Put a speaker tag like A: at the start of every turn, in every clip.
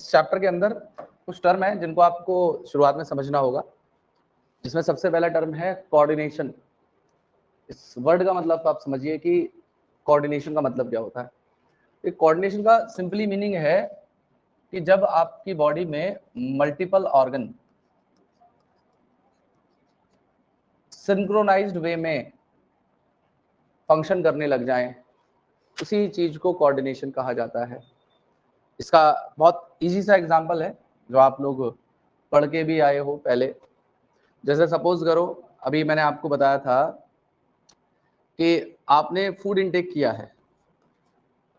A: इस चैप्टर के अंदर कुछ टर्म है जिनको आपको शुरुआत में समझना होगा, जिसमें सबसे पहला टर्म है कोऑर्डिनेशन। इस वर्ड का मतलब आप समझिए कि कोऑर्डिनेशन का मतलब क्या होता है। कोऑर्डिनेशन का सिंपली मीनिंग है कि जब आपकी बॉडी में मल्टीपल ऑर्गन सिंक्रोनाइज्ड वे में फंक्शन करने लग जाएं, उसी चीज को कोऑर्डिनेशन कहा जाता है। इसका बहुत इजी सा एग्जांपल है जो आप लोग पढ़ के भी आए हो पहले। जैसे सपोज करो, अभी मैंने आपको बताया था कि आपने फूड इनटेक किया है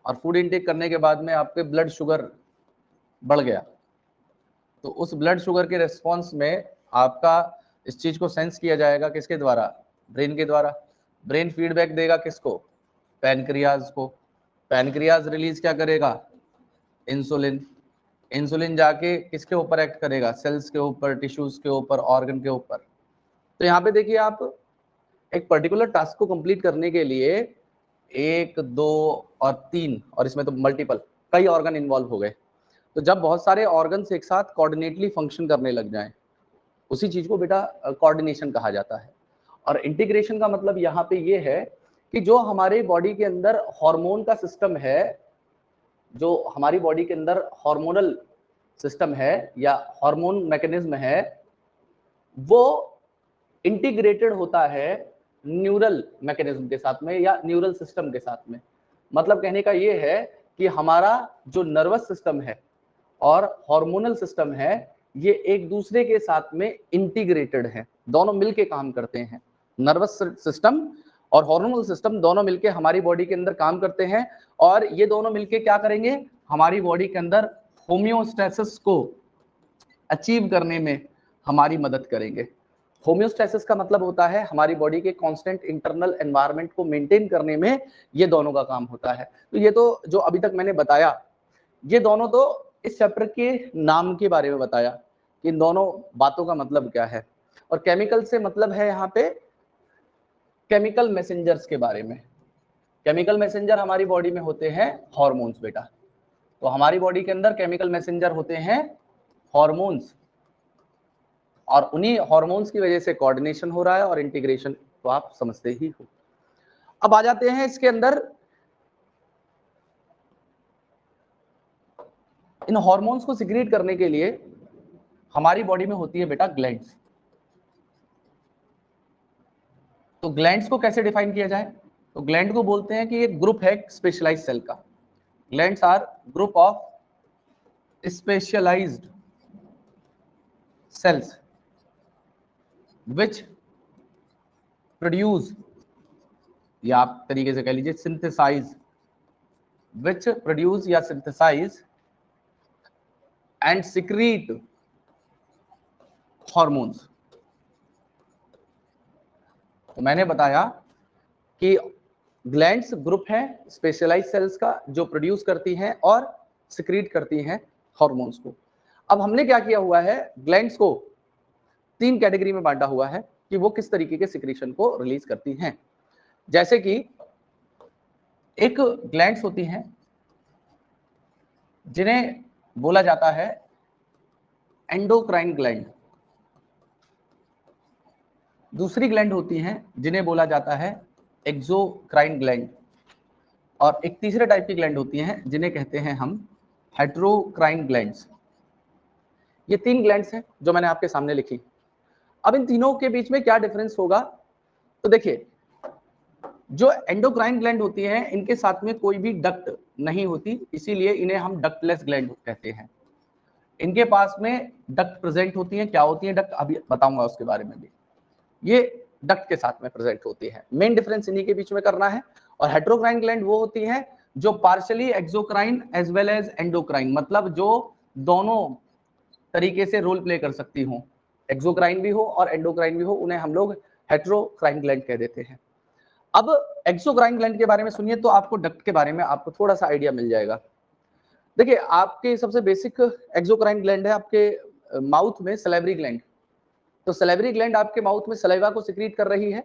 A: और फूड इनटेक करने के बाद में आपके ब्लड शुगर बढ़ गया, तो उस ब्लड शुगर के रिस्पॉन्स में आपका इस चीज को सेंस किया जाएगा किसके द्वारा? ब्रेन के द्वारा। ब्रेन फीडबैक देगा किसको? पैनक्रियाज को। पैनक्रियाज रिलीज क्या करेगा? इंसुलिन। इंसुलिन जाके किसके ऊपर एक्ट करेगा? सेल्स के ऊपर, टिश्यूज के ऊपर, ऑर्गन के ऊपर। तो यहाँ पे देखिए, आप एक पर्टिकुलर टास्क को कंप्लीट करने के लिए 1, 2 और 3, और इसमें तो मल्टीपल कई ऑर्गन इन्वॉल्व हो गए। तो जब बहुत सारे ऑर्गन्स एक साथ कोऑर्डिनेटली फंक्शन करने लग जाएं, उसी चीज को बेटा कोऑर्डिनेशन कहा जाता है। और इंटीग्रेशन का मतलब यहाँ पे ये है कि जो हमारे बॉडी के अंदर हार्मोन का सिस्टम है, जो हमारी बॉडी के अंदर हार्मोनल सिस्टम है या हार्मोन मैकेनिज्म है, वो इंटीग्रेटेड होता है न्यूरल मैकेनिज्म के साथ में या न्यूरल सिस्टम के साथ में। मतलब कहने का ये है कि हमारा जो नर्वस सिस्टम है और हार्मोनल सिस्टम है, ये एक दूसरे के साथ में इंटीग्रेटेड है, दोनों मिलके काम करते हैं। नर्वस सिस्टम और हार्मोनल सिस्टम दोनों मिलके हमारी बॉडी के अंदर काम करते हैं, और ये दोनों मिलके क्या करेंगे? हमारी बॉडी के अंदर होम्योस्टैसिस को अचीव करने में हमारी मदद करेंगे। होम्योस्टैसिस का मतलब होता है हमारी बॉडी के कांस्टेंट इंटरनल एनवायरनमेंट को मेंटेन करने में ये दोनों का काम होता है। तो ये तो जो अभी तक मैंने बताया, ये दोनों तो इस चैप्टर के नाम के बारे में बताया कि इन दोनों बातों का मतलब क्या है। और केमिकल से मतलब है यहाँ पे केमिकल मैसेंजर्स के बारे में। केमिकल मैसेंजर हमारी बॉडी में होते हैं हॉर्मोन्स बेटा। तो हमारी बॉडी के अंदर केमिकल मैसेंजर होते हैं हॉर्मोन्स, और उन्हीं हॉर्मोन्स की वजह से कोऑर्डिनेशन हो रहा है और इंटीग्रेशन तो आप समझते ही हो। अब आ जाते हैं इसके अंदर, इन हॉर्मोन्स को सिक्रीट करने के लिए हमारी बॉडी में होती है बेटा ग्लैंड्स। तो ग्लैंड्स को कैसे डिफाइन किया जाए? तो ग्लैंड को बोलते हैं कि एक ग्रुप है स्पेशलाइज्ड सेल का। Glands are group of specialised cells which produce, या आप तरीके से कह लीजिए synthesize, which produce या synthesize and secrete hormones। तो मैंने बताया कि ग्लैंड्स ग्रुप है स्पेशलाइज्ड सेल्स का जो प्रोड्यूस करती हैं और सिक्रीट करती हैं हार्मोन्स को। अब हमने क्या किया हुआ है, ग्लैंड्स को 3 कैटेगरी में बांटा हुआ है कि वो किस तरीके के सिक्रीशन को रिलीज करती हैं। जैसे कि एक ग्लैंड्स होती हैं जिन्हें बोला जाता है एंडोक्राइन ग्लैंड, दूसरी ग्लैंड होती हैं जिन्हें बोला जाता है एक्सोक्राइन ग्लैंड, और एक तीसरे टाइप की ग्लैंड होती हैं जिन्हें कहते हैं हम हेटेरोक्राइन ग्लैंड्स। ये 3 ग्लैंड्स हैं जो मैंने आपके सामने लिखी। अब इन तीनों के बीच में क्या डिफरेंस होगा? तो देखिए, जो एंडोक्राइन ग्लैंड होती हैं इनके साथ में कोई भी डक्ट नहीं होती, इसीलिए इन्हें हम डक्टलेस ग्लैंड कहते हैं। इनके पास में डक्ट प्रेजेंट होती हैं। क्या होती हैं डक्ट? अभी बताऊंगा उसके बारे में भी। ये डक्ट के साथ में प्रेजेंट होती है, मेन डिफरेंस इन्हीं के बीच में करना है। और हेटेरोक्राइन ग्लैंड वो होती हैं जो partially exocrine as well as endocrine, मतलब जो दोनों तरीके से रोल प्ले कर सकती हो, एक्सोक्राइन भी हो और एंडोक्राइन भी हो, उन्हें हम लोग हेटेरोक्राइन ग्लैंड कह देते हैं। अब एक्सोक्राइन ग्लैंड के बारे में सुनिए तो आपको डक्ट के बारे में आपको थोड़ा सा आइडिया मिल जाएगा। देखिए, आपके सबसे बेसिक एक्सोक्राइन ग्लैंड है आपके माउथ में सलेवरी ग्लैंड। तो सलेवरी ग्लैंड आपके माउथ में सलाइवा को सिक्रीट कर रही है,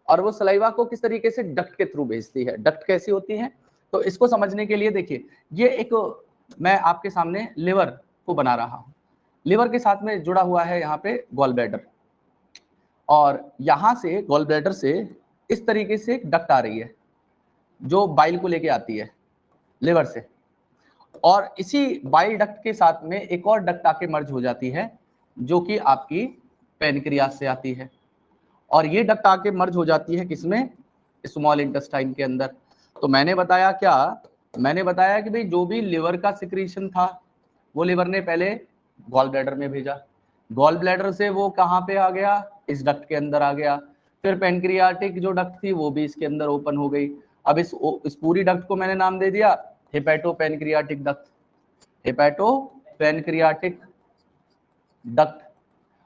A: और वो सलाइवा को किस तरीके से? डक्ट के थ्रू भेजती है। डक्ट कैसी होती है? तो इसको समझने के लिए देखिए, ये एक मैं आपके सामने लिवर को बना रहा हूँ। लिवर के साथ में जुड़ा हुआ है यहाँ पे गॉल ब्लैडर, और यहाँ से गॉल ब्लैडर से इस तरीके से एक डक्ट आ रही है जो बाइल को लेके आती है लिवर से, और इसी बाइल डक्ट के साथ में एक और डक्ट आके मर्ज हो जाती है जो कि आपकी पैनक्रियाज से आती है, और ये डक्ट आके मर्ज हो जाती है किसमें, स्मॉल इंटेस्टाइन के अंदर। तो मैंने बताया क्या, मैंने बताया कि भाई जो भी लिवर का सिक्रीशन था वो लिवर ने पहले गॉल ब्लैडर में भेजा, गॉल ब्लैडर से वो कहाँ पे आ गया, इस डक्ट के अंदर आ गया, फिर पैनक्रियाटिक जो डक्ट थी वो भी इसके अंदर ओपन हो गई। अब इस पूरी डक्ट को मैंने नाम दे दिया hepato pancreatic duct, hepato pancreatic duct.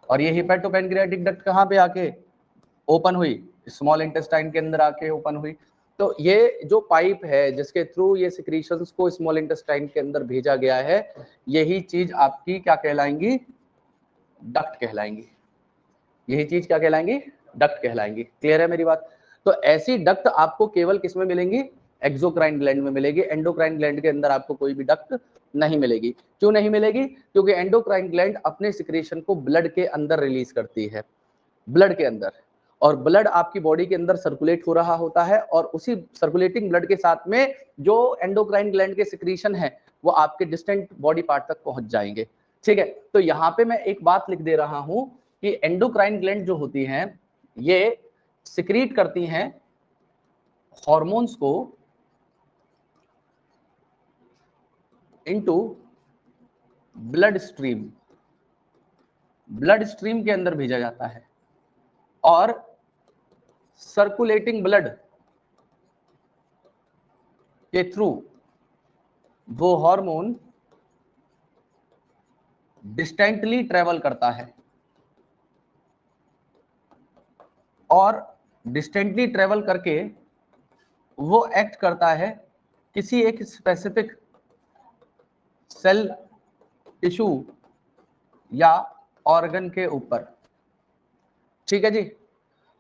A: और ये हेपेटो पैनक्रियाटिक डक्ट कहाँ पे आके ओपन हुई, स्मॉल इंटेस्टाइन के अंदर आके ओपन हुई। तो ये जो पाइप है जिसके थ्रू ये सिक्रीशंस को स्मॉल इंटेस्टाइन के अंदर भेजा गया है, यही चीज आपकी क्या कहलाएंगी, डक्ट कहलाएंगी। यही चीज क्या कहलाएंगी, डक्ट कहलाएंगी। क्लियर है मेरी बात? तो ऐसी डक्ट आपको केवल किस में मिलेंगी, एक्सोक्राइन ग्लैंड में मिलेगी। एंडोक्राइन ग्लैंड के अंदर आपको कोई भी डक्ट नहीं मिलेगी। क्यों नहीं मिलेगी? क्योंकि एंडोक्राइन ग्लैंड अपने सिक्रेशन को ब्लड के अंदर रिलीज करती है, ब्लड के अंदर, और ब्लड आपकी बॉडी के अंदर सर्कुलेट हो रहा होता है, और उसी सर्कुलेटिंग ब्लड के साथ में जो एंडोक्राइन ग्लैंड के सिक्रीशन है वो आपके डिस्टेंट बॉडी पार्ट तक पहुंच जाएंगे। ठीक है, तो यहाँ पे मैं एक बात लिख दे रहा हूं कि एंडोक्राइन ग्लैंड जो होती हैं ये सिक्रीट करती हैं हॉर्मोन्स को into blood stream, blood stream के अंदर भेजा जाता है, और सर्कुलेटिंग ब्लड के थ्रू वो हार्मोन डिस्टेंटली ट्रेवल करता है, और डिस्टेंटली ट्रेवल करके वो एक्ट करता है किसी एक स्पेसिफिक सेल, टिश्यू या ऑर्गन के ऊपर। ठीक है जी।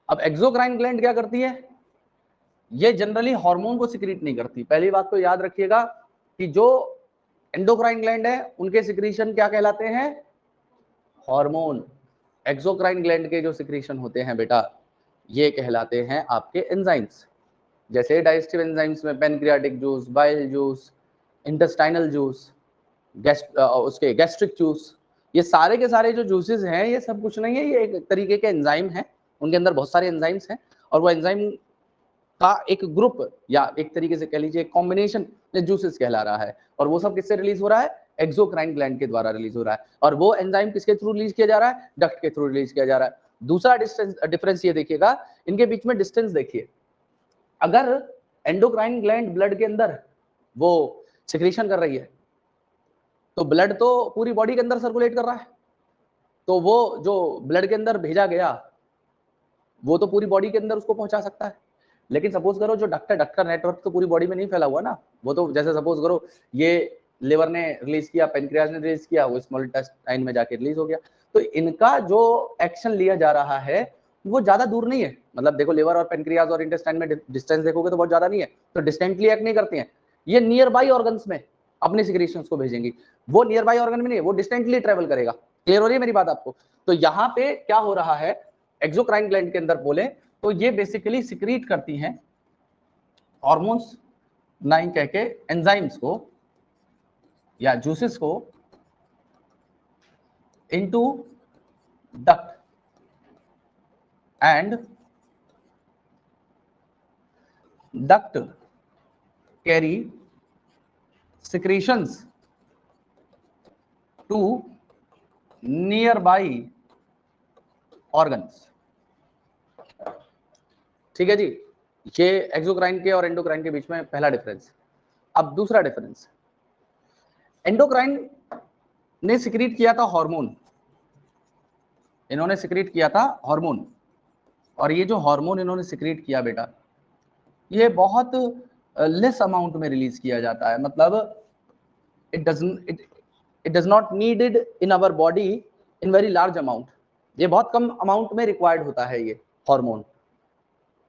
A: अब एक्सोक्राइन ग्लैंड क्या करती है, ये जनरली हार्मोन को सिक्रीट नहीं करती। पहली बात तो याद रखिएगा कि जो एंडोक्राइन ग्लैंड है उनके सिक्रीशन क्या कहलाते हैं, हार्मोन। एक्सोक्राइन ग्लैंड के जो सिक्रीशन होते हैं बेटा ये कहलाते हैं आपके एंजाइम्स, जैसे डाइजेस्टिव एंजाइम्स में pancreatic juice, bile juice, intestinal juice, उसके गैस्ट्रिक जूस, ये सारे के सारे जो जूसेस हैं ये सब कुछ नहीं है, ये एक तरीके के एंजाइम हैं, उनके अंदर बहुत सारे एंजाइम्स हैं, और वो एंजाइम का एक ग्रुप या एक तरीके से कह लीजिए कॉम्बिनेशन जूसेस कहला रहा है, और वो सब किससे रिलीज हो रहा है, एक्सोक्राइन ग्लैंड के द्वारा रिलीज हो रहा है, और वो एंजाइम किसके थ्रू रिलीज किया जा रहा है, डक्ट के थ्रू रिलीज किया जा रहा है। दूसरा डिफरेंस ये देखिएगा, इनके बीच में डिस्टेंस देखिए, अगर एंडोक्राइन ग्लैंड ब्लड के अंदर वो सिक्रीशन कर रही है तो ब्लड तो पूरी बॉडी के अंदर सर्कुलेट कर रहा है, तो वो जो ब्लड के अंदर भेजा गया वो तो पूरी बॉडी के अंदर उसको पहुंचा सकता है। लेकिन सपोज करो जो डक्ट है, डक्ट का नेटवर्क तो पूरी बॉडी में नहीं फैला हुआ ना, वो तो जैसे सपोज करो ये लिवर ने रिलीज किया, पेनक्रियाज ने रिलीज किया, वो स्मॉल इंटेस्टाइन में जाके रिलीज हो गया। तो इनका जो एक्शन लिया जा रहा है वो ज्यादा दूर नहीं है, मतलब देखो लिवर और पेनक्रियाज और इंटेस्टाइन में डिस्टेंस देखोगे तो बहुत ज्यादा नहीं है, तो डिस्टेंटली एक्ट नहीं करती हैं, ये नियर बाई ऑर्गन्स में अपने सिक्रीशंस को भेजेंगी, वो नियर बाई ऑर्गन में नहीं है, वो डिस्टेंटली ट्रेवल करेगा। क्लियर हो रही है मेरी बात आपको? तो यहाँ पे क्या हो रहा है, एक्सोक्राइन ग्लैंड के अंदर बोले तो ये बेसिकली सिक्रीट करती हैं हार्मोन्स नहीं कह के एंजाइम्स को या जूसेस को into duct, and duct carry secretions to nearby organs। ठीक है जी, ये एक्सोक्राइन के और एंडोक्राइन के बीच में पहला डिफरेंस। अब दूसरा डिफरेंस, एंडोक्राइन ने सिक्रीट किया था हार्मोन, इन्होंने सिक्रीट किया था हार्मोन, और ये जो हार्मोन इन्होंने सिक्रीट किया बेटा ये बहुत लेस अमाउंट में रिलीज किया जाता है, मतलब it does not needed in our body in very large amount, ये बहुत कम अमाउंट में रिक्वायर्ड होता है ये हार्मोन।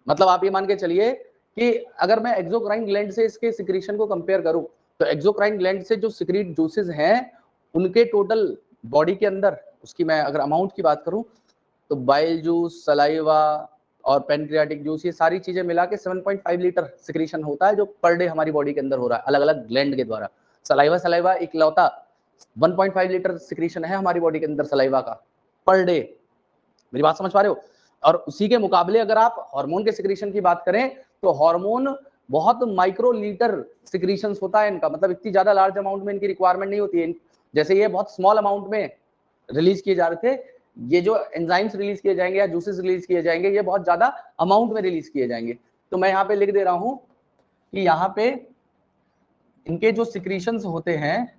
A: मतलब आप ये मान के चलिए कि अगर मैं एक्सोक्राइन ग्लैंड से इसके सिक्रीशन को कंपेयर करूं तो एक्सोक्राइन ग्लैंड से जो सिक्रीट जूसेस हैं उनके टोटल बॉडी के अंदर उसकी मैं अगर अमाउंट की बात करूं तो बाइल जूस, सलाइवा और पेनक्रियाटिक जूस, ये सारी चीजें मिला के 7.5 लीटर सिक्रीशन होता है जो पर डे हमारी बॉडी के अंदर हो रहा है अलग अलग ग्लैंड के द्वारा। सलाइवा इकलौता 1.5 लीटर सिक्रीशन है हमारी बॉडी के अंदर सलाइवा का पर डे। मेरी बात समझ पा रहे हो? और उसी के मुकाबले अगर आप हार्मोन के सिक्रीशन की बात करें तो हार्मोन बहुत माइक्रो लीटर सिक्रीशंस होता है इनका, मतलब इतनी ज्यादा लार्ज अमाउंट में इनकी रिक्वायरमेंट नहीं होती है। जैसे ये बहुत स्मॉल अमाउंट में रिलीज किए जा रहे थे, ये जो एंजाइम्स रिलीज किए जाएंगे या जूसेस रिलीज किए जाएंगे ये बहुत ज्यादा अमाउंट में रिलीज किए जाएंगे। तो मैं यहाँ पे लिख दे रहा हूं कि यहाँ पे इनके जो सिक्रीशंस होते हैं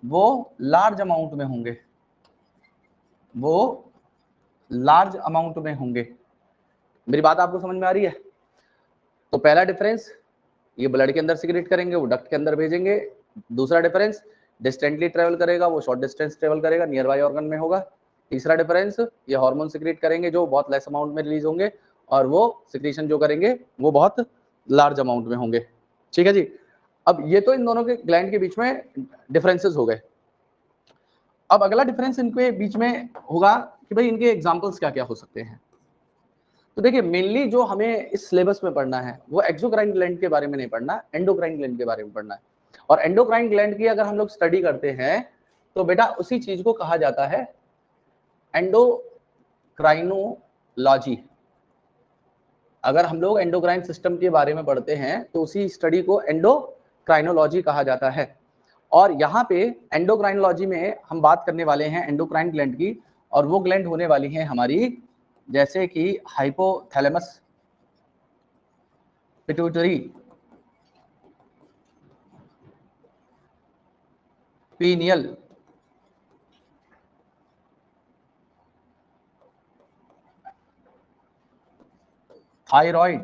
A: वो लार्ज अमाउंट में होंगे, वो लार्ज अमाउंट में होंगे। मेरी बात आपको समझ में आ रही है? तो पहला डिफरेंस, ये ब्लड के अंदर सिक्रेट करेंगे, वो डक्ट के अंदर भेजेंगे। दूसरा डिफरेंस, डिस्टेंटली ट्रेवल करेगा, वो शॉर्ट डिस्टेंस ट्रेवल करेगा, नियर बाय ऑर्गन में होगा। तीसरा डिफरेंस, ये हार्मोन सिक्रेट करेंगे जो बहुत लेस अमाउंट में रिलीज होंगे और वो सिक्रीशन जो करेंगे वो बहुत लार्ज अमाउंट में होंगे। ठीक है जी। अब ये तो इन दोनों के ग्लैंड के बीच में डिफरेंसेस हो गए। अब अगला डिफरेंस इनके बीच में होगा कि भाई इनके एग्जाम्पल्स क्या क्या हो सकते हैं। तो देखिए मेनली जो हमें इस सिलेबस में पढ़ना है वो एक्सोक्राइन ग्लैंड के बारे में नहीं पढ़ना, एंडोक्राइन ग्लैंड के बारे में पढ़ना है। और एंडोक्राइन ग्लैंड की अगर हम लोग स्टडी करते हैं तो बेटा उसी चीज को कहा जाता है एंडोक्राइनोलॉजी। अगर हम लोग एंडोक्राइन सिस्टम के बारे में पढ़ते हैं तो उसी स्टडी को एंडोक्राइनोलॉजी कहा जाता है। और यहाँ पे एंडोक्राइनोलॉजी में हम बात करने वाले हैं एंडोक्राइन ग्लैंड की, और वो ग्लैंड होने वाली है हमारी जैसे कि hypothalamus, pituitary, pineal, thyroid,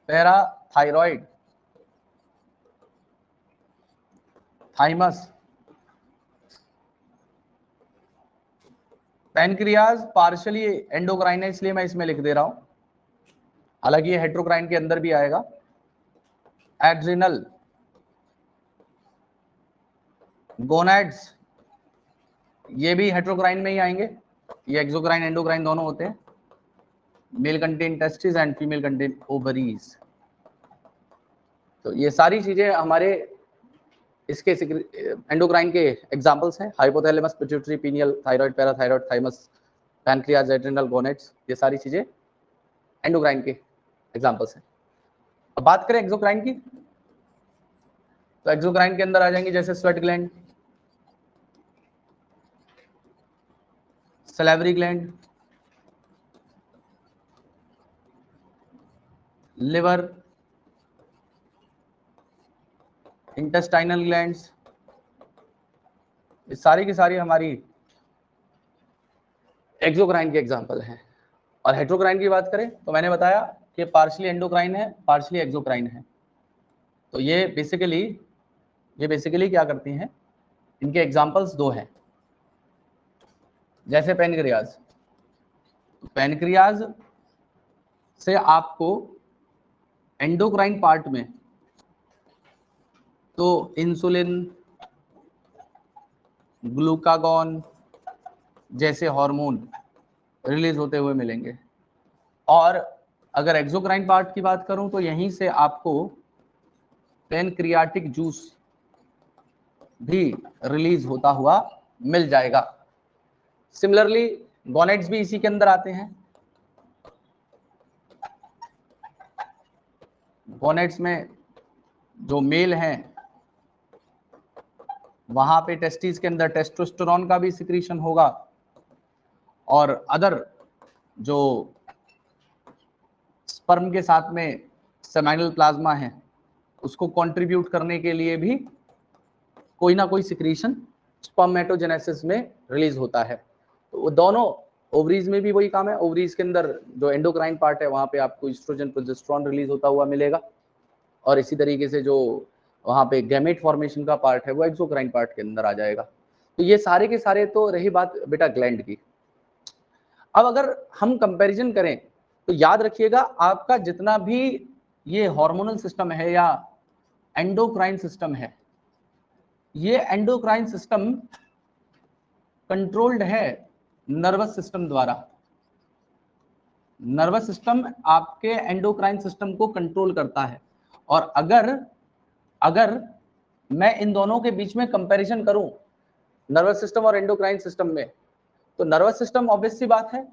A: parathyroid, thymus, pancreas partially endocrine है इसलिए मैं इसमें लिख दे रहा हूं, हालांकि ये हेट्रोक्राइन के अंदर भी आएगा। एड्रिनल, गोनैड्स, ये भी हेट्रोक्राइन में ही आएंगे, ये एक्सोक्राइन एंडोक्राइन दोनों होते हैं। Male contain testis and female contain ovaries. तो ये सारी चीजें हमारे इसके एंडोक्राइन के एग्जांपल्स हैं। Hypothalamus, pituitary, pineal, thyroid, parathyroid, thymus, pancreas, adrenal, gonads, ये सारी चीजें एंडोक्राइन के एग्जांपल्स हैं। अब बात करें एक्सोक्राइन की, तो एक्सोक्राइन के अंदर आ जाएंगे जैसे sweat gland, salivary gland, liver, intestinal glands, ये सारी की सारी हमारी एक्सोक्राइन के एग्जांपल हैं। और हेट्रोक्राइन की बात करें तो मैंने बताया कि पार्शियली एंडोक्राइन है, पार्शियली एक्सोक्राइन है। तो ये बेसिकली क्या करती हैं, इनके एग्जांपल्स दो हैं। जैसे पैनक्रियाज, पैनक्रियाज से आपको एंडोक्राइन पार्ट में तो इंसुलिन, ग्लूकागॉन जैसे हार्मोन रिलीज होते हुए मिलेंगे। और अगर एक्सोक्राइन पार्ट की बात करूं तो यहीं से आपको पैनक्रियाटिक जूस भी रिलीज होता हुआ मिल जाएगा। सिमिलरली गोनेट्स भी इसी के अंदर आते हैं। गोनेट्स में जो मेल हैं वहां पे टेस्टिस के अंदर टेस्टोस्टेरोन का भी सिक्रीशन होगा, और अदर जो स्पर्म के साथ में सेमाइनल प्लाज्मा है उसको कंट्रीब्यूट करने के लिए भी कोई ना कोई सिक्रीशन स्पर्मेटोजेनेसिस में रिलीज होता है। तो वो दोनों, ओवरीज में भी वही काम है। ओवरीज के अंदर जो एंडोक्राइन पार्ट है वहां पे आपको एस्ट्रोजन, प्रोजेस्टेरोन रिलीज होता हुआ मिलेगा, और इसी तरीके से जो वहां पे गैमेट फॉर्मेशन का पार्ट है वो एक्सोक्राइन पार्ट के अंदर आ जाएगा। तो ये सारे के सारे तो रही बात बेटा ग्लैंड की। अब अगर हम कंपैरिजन करें तो याद रखिएगा आपका जितना भी ये हार्मोनल सिस्टम है या एंडोक्राइन सिस्टम है, ये एंडोक्राइन सिस्टम कंट्रोल्ड है नर्वस सिस्टम द्वारा। नर्वस सिस्टम आपके एंडोक्राइन सिस्टम को कंट्रोल करता है। और अगर मैं इन दोनों के बीच में कंपैरिजन करूं, नर्वस सिस्टम और एंडोक्राइन सिस्टम में, तो नर्वस सिस्टम ऑब्वियस सी बात है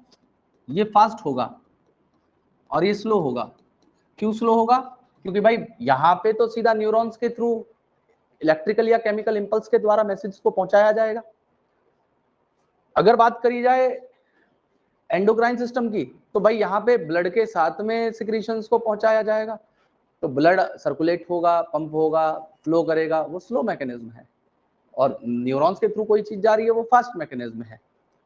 A: ये फास्ट होगा और ये स्लो होगा। क्यों स्लो होगा? क्योंकि भाई यहाँ पे तो सीधा न्यूरॉन्स के थ्रू इलेक्ट्रिकल या केमिकल इंपल्स के द्वारा मैसेज को पहुंचाया जाएगा। अगर बात करी जाए एंडोक्राइन सिस्टम की, तो भाई यहाँ पे ब्लड के साथ में सिक्रीशंस को पहुंचाया जाएगा, तो ब्लड सर्कुलेट होगा, पंप होगा, फ्लो करेगा, वो स्लो मैकेनिज्म है। और न्यूरॉन्स के थ्रू कोई चीज जा रही है वो फास्ट मैकेनिज्म है।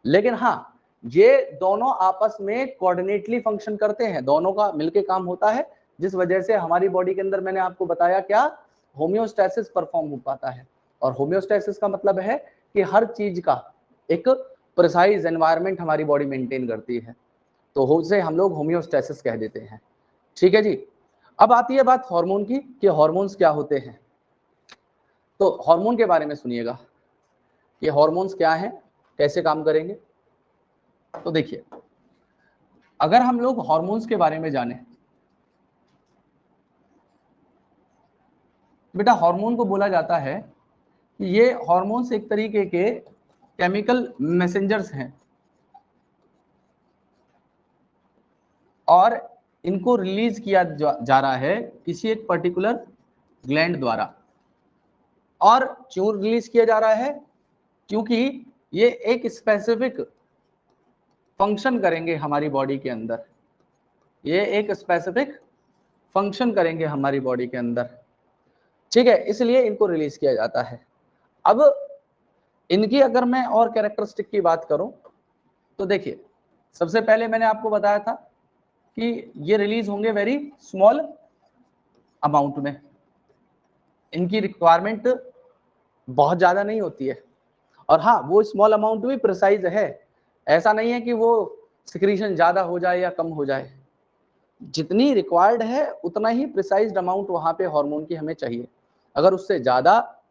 A: लेकिन हाँ, ये दोनों आपस में कोऑर्डिनेटली फंक्शन करते हैं, दोनों का मिलके काम होता है, जिस वजह से हमारी बॉडी के अंदर मैंने आपको बताया क्या, होम्योस्टैसिस परफॉर्म हो पाता है। और होम्योस्टैसिस का मतलब है कि हर चीज का एक प्रिसाइज एनवायरनमेंट हमारी बॉडी मेंटेन करती है, तो उसे हम लोग होम्योस्टैसिस कह देते हैं। ठीक है जी। अब आती है बात हार्मोन की कि हार्मोन्स क्या होते हैं। तो हार्मोन के बारे में सुनिएगा कि हार्मोन्स क्या हैं, कैसे काम करेंगे। तो देखिए, अगर हम लोग हार्मोन्स के बारे में जाने, बेटा हार्मोन को बोला जाता है कि ये हार्मोन्स एक तरीके के केमिकल मैसेंजर्स हैं और इनको रिलीज किया जा रहा है किसी एक पर्टिकुलर ग्लैंड द्वारा। और क्यों रिलीज किया जा रहा है? क्योंकि ये एक स्पेसिफिक फंक्शन करेंगे हमारी बॉडी के अंदर, ये एक स्पेसिफिक फंक्शन करेंगे हमारी बॉडी के अंदर। ठीक है, इसलिए इनको रिलीज किया जाता है। अब इनकी अगर मैं और कैरेक्टरिस्टिक की बात करूं, तो देखिए, सबसे पहले मैंने आपको बताया था कि ये रिलीज होंगे वेरी स्मॉल अमाउंट में, इनकी रिक्वायरमेंट बहुत ज्यादा नहीं होती है। और हाँ, वो स्मॉल अमाउंट भी प्रिसाइज है, ऐसा नहीं है कि वो सिक्रीशन ज्यादा हो जाए या कम हो जाए, जितनी रिक्वायर्ड है उतना ही प्रिसाइज्ड अमाउंट वहां पे हार्मोन की हमें चाहिए। अगर उससे ज्यादा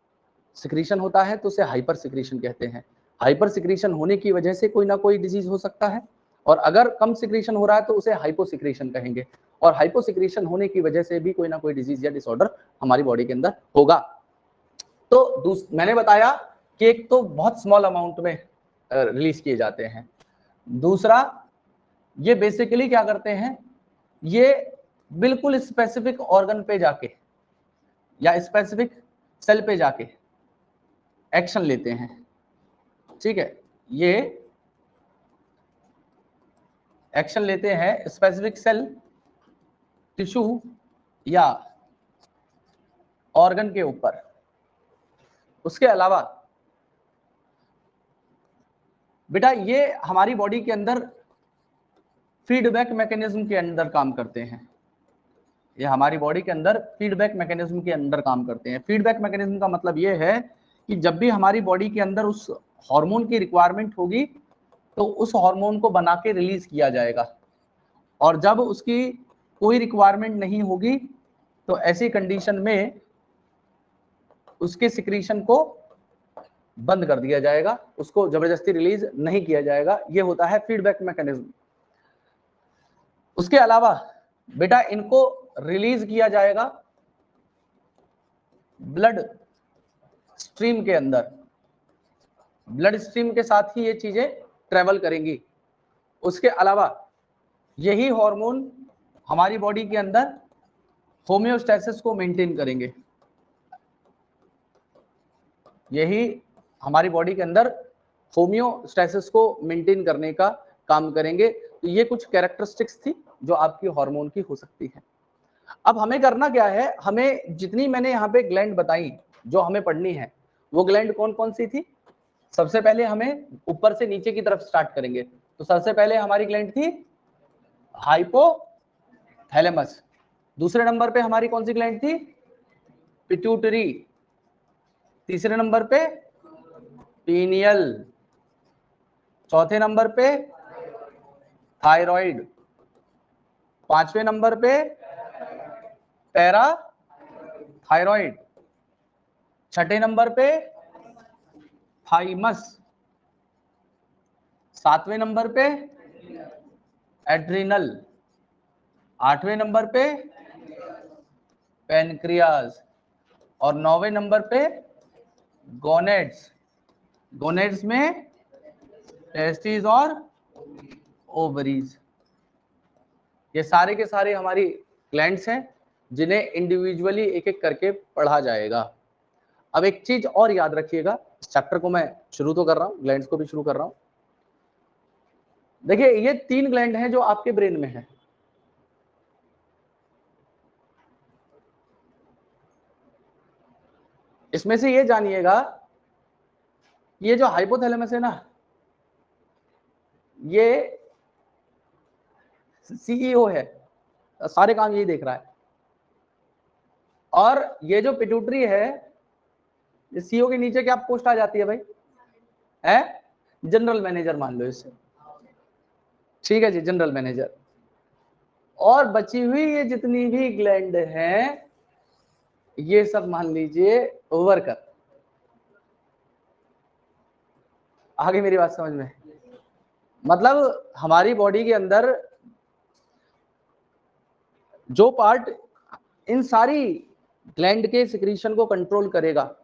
A: सिक्रीशन होता है तो उसे हाइपर सिक्रीशन कहते हैं। हाइपर सिक्रीशन होने की वजह से कोई ना कोई डिजीज हो सकता है, और अगर कम सिक्रीशन हो रहा है तो उसे हाइपोसिक्रीशन कहेंगे, और हाइपोसिक्रीशन होने की वजह से भी कोई ना कोई डिजीज या डिसऑर्डर हमारी बॉडी के अंदर होगा। तो मैंने बताया कि एक तो बहुत स्मॉल अमाउंट में रिलीज किए जाते हैं, दूसरा ये बेसिकली क्या करते हैं, ये बिल्कुल स्पेसिफिक ऑर्गन पे जाके या स्पेसिफिक सेल पे जाके एक्शन लेते हैं। ठीक है, ये एक्शन लेते हैं स्पेसिफिक सेल, टिश्यू या ऑर्गन के ऊपर। उसके अलावा बेटा ये हमारी बॉडी के अंदर फीडबैक मैकेनिज्म के अंदर काम करते हैं, ये हमारी बॉडी के अंदर फीडबैक मैकेनिज्म के अंदर काम करते हैं। फीडबैक मैकेनिज्म का मतलब ये है कि जब भी हमारी बॉडी के अंदर उस हार्मोन की रिक्वायरमेंट होगी तो उस हार्मोन को बना के रिलीज किया जाएगा, और जब उसकी कोई रिक्वायरमेंट नहीं होगी तो ऐसी कंडीशन में उसके सिक्रीशन को बंद कर दिया जाएगा, उसको जबरदस्ती रिलीज नहीं किया जाएगा। ये होता है फीडबैक मैकेनिज्म। उसके अलावा बेटा इनको रिलीज किया जाएगा ब्लड स्ट्रीम के अंदर, ब्लड स्ट्रीम के साथ ही ये चीजें ट्रेवल करेंगी। उसके अलावा यही हार्मोन हमारी बॉडी के अंदर होम्योस्टैसिस को मेंटेन करेंगे, यही हमारी बॉडी के अंदर होम्योस्टैसिस को मेंटेन करने का काम करेंगे। तो ये कुछ कैरेक्टरिस्टिक्स थी जो आपकी हार्मोन की हो सकती है। अब हमें करना क्या है, हमें जितनी मैंने यहाँ पे ग्लैंड बताई जो हमें पढ़नी है, वो ग्लैंड कौन कौन सी थी। सबसे पहले हमें ऊपर से नीचे की तरफ स्टार्ट करेंगे। तो सबसे पहले हमारी ग्लैंड थी हाइपोथैलेमस, दूसरे नंबर पे हमारी कौन सी ग्लैंड थी, पिट्यूटरी, तीसरे नंबर पे पीनियल, चौथे नंबर पे थायराइड, पांचवें नंबर पे पैरा थायराइड, छठे नंबर पे थाइमस, 7वें नंबर पे एड्रिनल, 8वें नंबर पे पैनक्रियाज और 9वें नंबर पे गोनेड्स। गोनेड्स में टेस्टिस और ओवरीज। ये सारे के सारे हमारी ग्लैंड्स हैं जिन्हें इंडिविजुअली एक एक करके पढ़ा जाएगा। अब एक चीज और याद रखिएगा, इस चैप्टर को मैं शुरू तो कर रहा हूं, ग्लैंड्स को भी शुरू कर रहा हूं। देखिए ये 3 ग्लैंड हैं जो आपके ब्रेन में है। इसमें से ये जानिएगा, ये जो हाइपोथैलेमस है ना, ये सीईओ है, सारे काम यही देख रहा है। और ये जो पिट्यूटरी है, सीईओ के नीचे क्या पोस्ट आ जाती है भाई? है जनरल मैनेजर, मान लो इसे, ठीक है जी, जनरल मैनेजर। और बची हुई ये जितनी भी ग्लैंड हैं, ये सब मान लीजिए वर्कर। आगे मेरी बात समझ में? मतलब हमारी बॉडी के अंदर जो पार्ट इन सारी ग्लैंड के सिक्रीशन को कंट्रोल करेगा